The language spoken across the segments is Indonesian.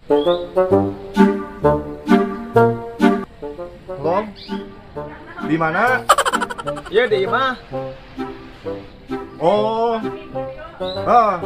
Halo? Di mana? Iya di Imah. Oh. Ah.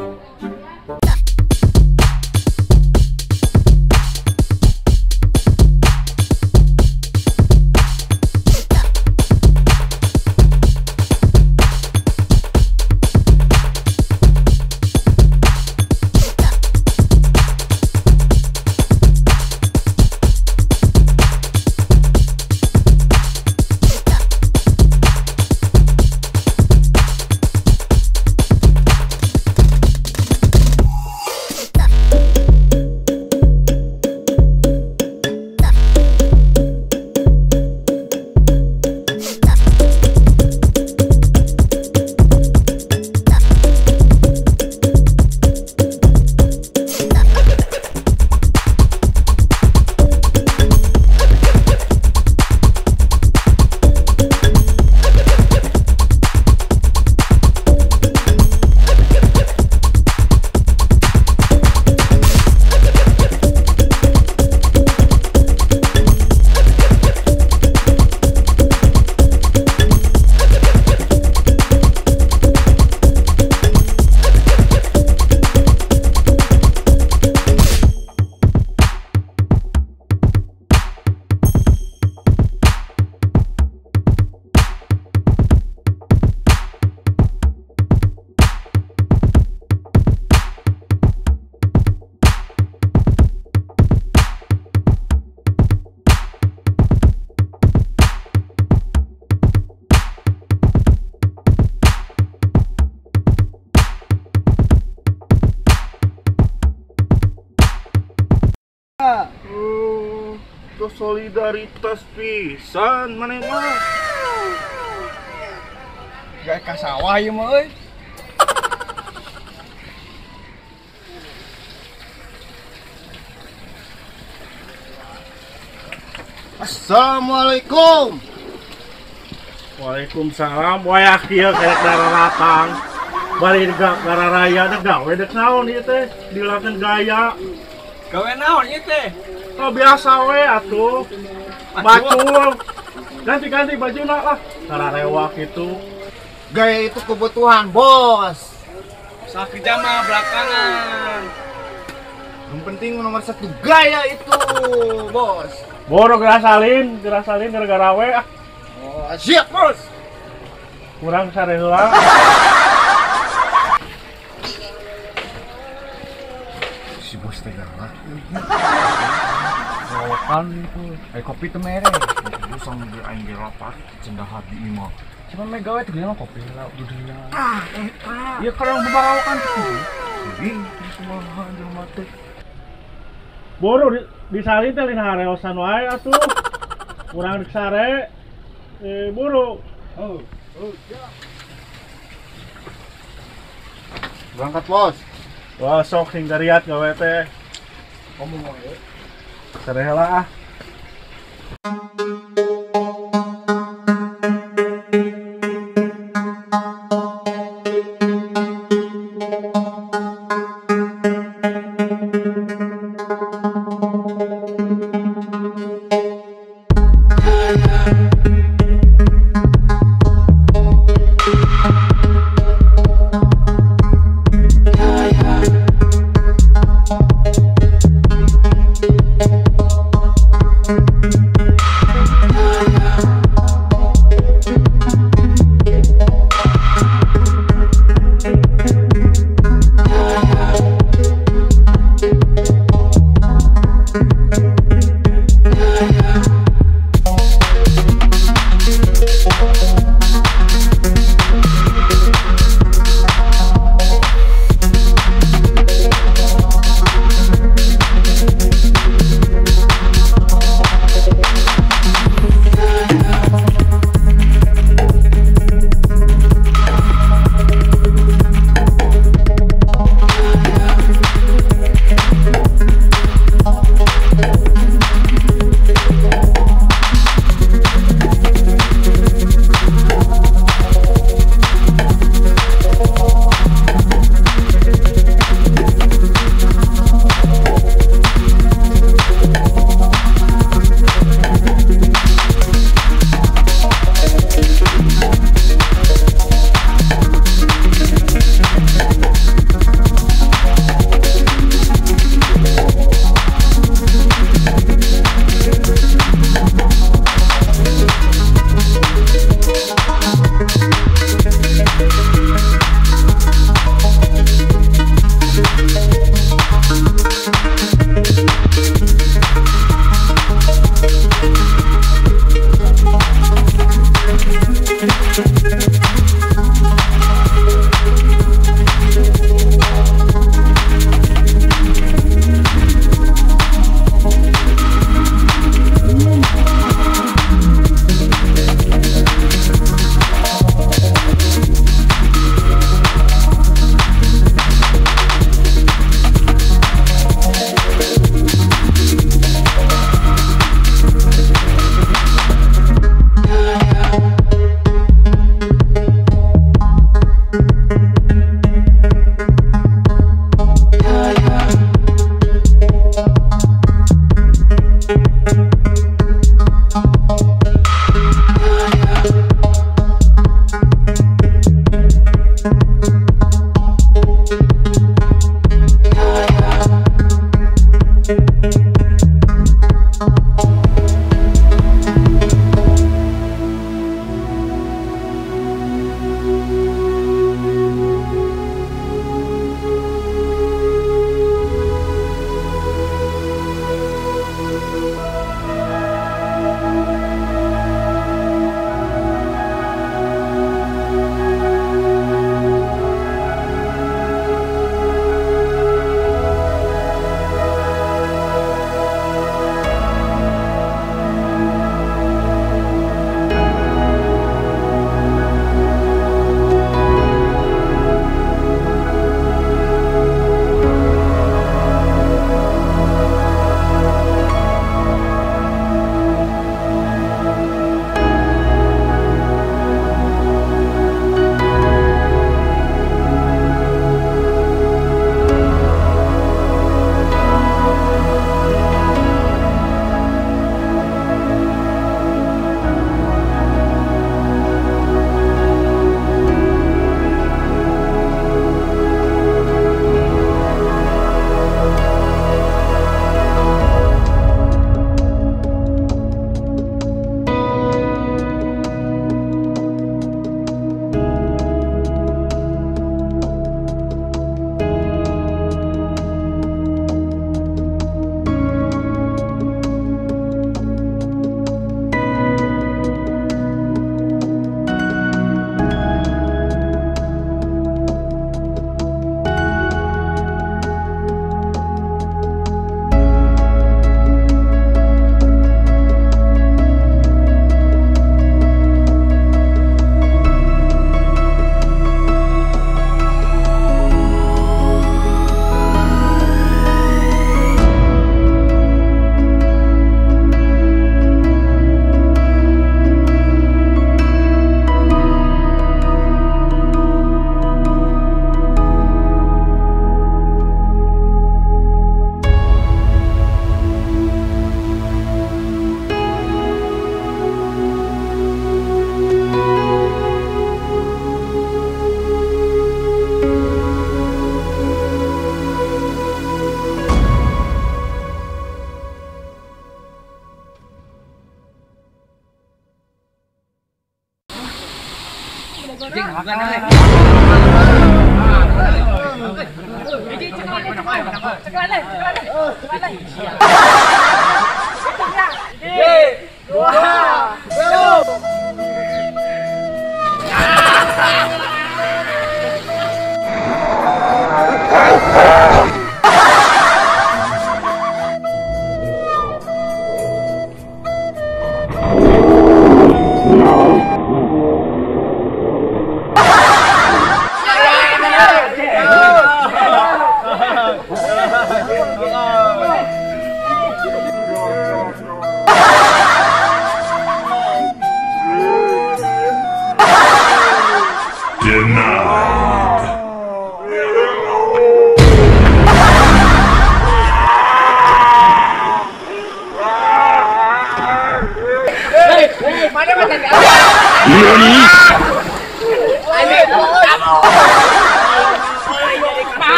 Itu solidaritas pisan mana mah. Gak ka sawah ieu mah euy. Assalamualaikum. Waalaikumsalam. Wayah kieu karek dararatang. Bari gara raya da gawe dek naon ieu teh? Dilakeun gaya. Gawe naon ieu teh? Oh biasa we atuh. Bacul. Ganti-ganti bajuna lah. Sararewak itu. Gaya itu kebutuhan, Bos. Sakit mah belakangan. Yang penting nomor satu gaya itu, Bos. Boro gerasalin gara-gara we ah. Oh, siap, Bos. Kurang sareheula. Si Bos teh galak. Kan itu. Kopi teh mere. Usang di aing ge lapar, cendah hati imah. Cuma me gawe teh gimana kopi lah dudunya. Eta. Ieu karang membarawakan tuh. Ih, kumaha jelema teh. Boro disalin teh lina hareosan wae atuh. Kurang rek sare. Boro. Oh, siap. Berangkat, Bos. Wah, sok sing gariat gawe teh. Ngomong wae. Sareheula ah.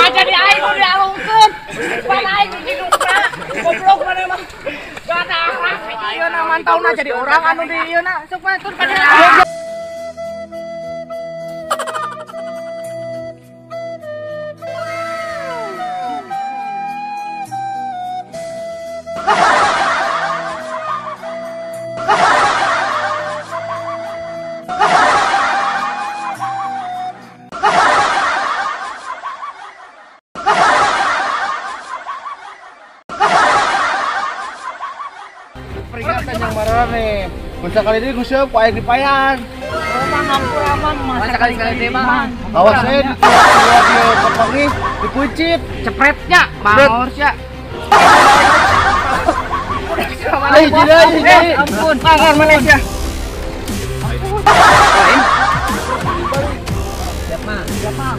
Jadi aing udah dialungkeun. Mana aing hidupna. Goblok mana mah. Gak ada akhlak. Ieu na mantauna jadi orang anu di ieu na. Sok batur ka dia. Peringatan yang marah nih. Masa kali ini gue siap payak dipayan. Masa kali-kali deh mah. Awas saya di kepang nih, dipucit. Cepretnya, bangor sia. Jadi. Ampun. Tangan mana ya? Siapa?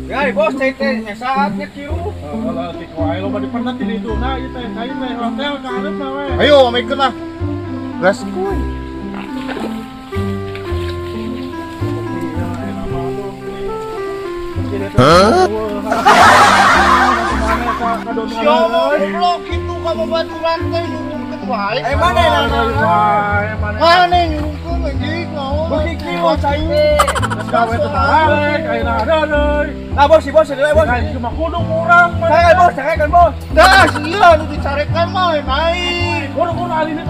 Ya, bos, teh saatnya kieu. Kalau di kuai lo di pernah di itu nah itu kayu teh hotel ke hareup na we. Ayo, maikeun lah. Gas kuy. Goblok itu kamu batu lantai nyurungkeun wae. Mana nyurungkeun anjing naon? Beuki kieu cai. Gawe teh balik ayeuna ada deui. Nah, bos, si bos deui bos. Cai cuma kudu kurang. Saya bos, kan bos. Dah, sia nu dicarekan mah naik. Kudu aline.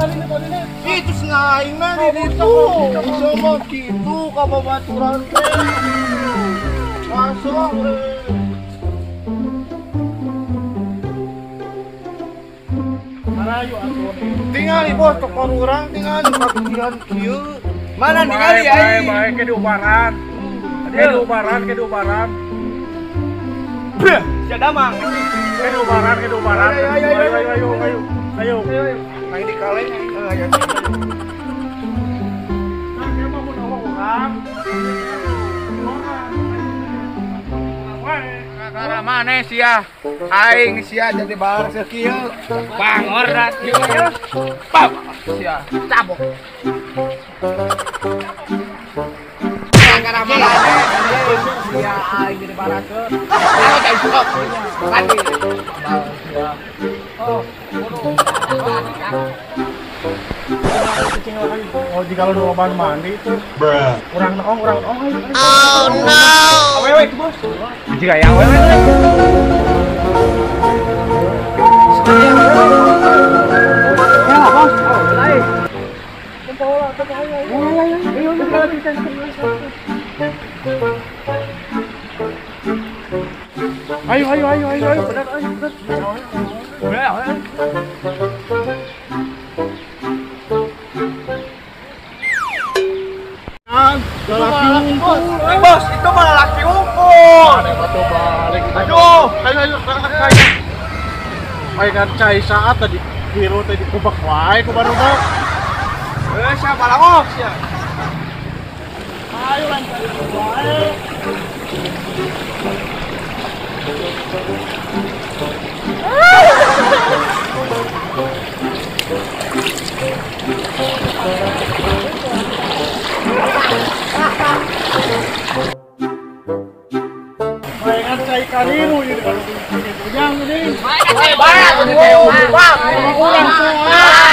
Itu sengaingna di ditu. Bisa mah kitu ka babaturan teh. Masuk Marayu atuh. tinggal bos tokor urang tinggal di pagian kieu. Mana ningali aing? Bae ke diubaran. Ke diubaran. Sia damang. Ke diubaran. Ayo. Main di kaleng. Ya. Nah, kayak mau bawa orang. Kakara mana sia? Aing sia jadi bareng kieu. Bangor dah kieu. Pap sia. Cabok. Kakara mana? Ya aing jadi barakeun. Ayo guys, sok. Mandi. Oh, jika lo doang mandi itu. Kurang naong. Awewe itu bos. Jika yang wewe. Ayo, benar. Bos, itu malah laki unggul. Aduh, ayo. Ayo kan cai saat tadi biru tadi kubak wae ku barudak. Siapa langok sia? Ayo lancar wae. kalimu ini kalau jangan ini. Banyak, kurang semua.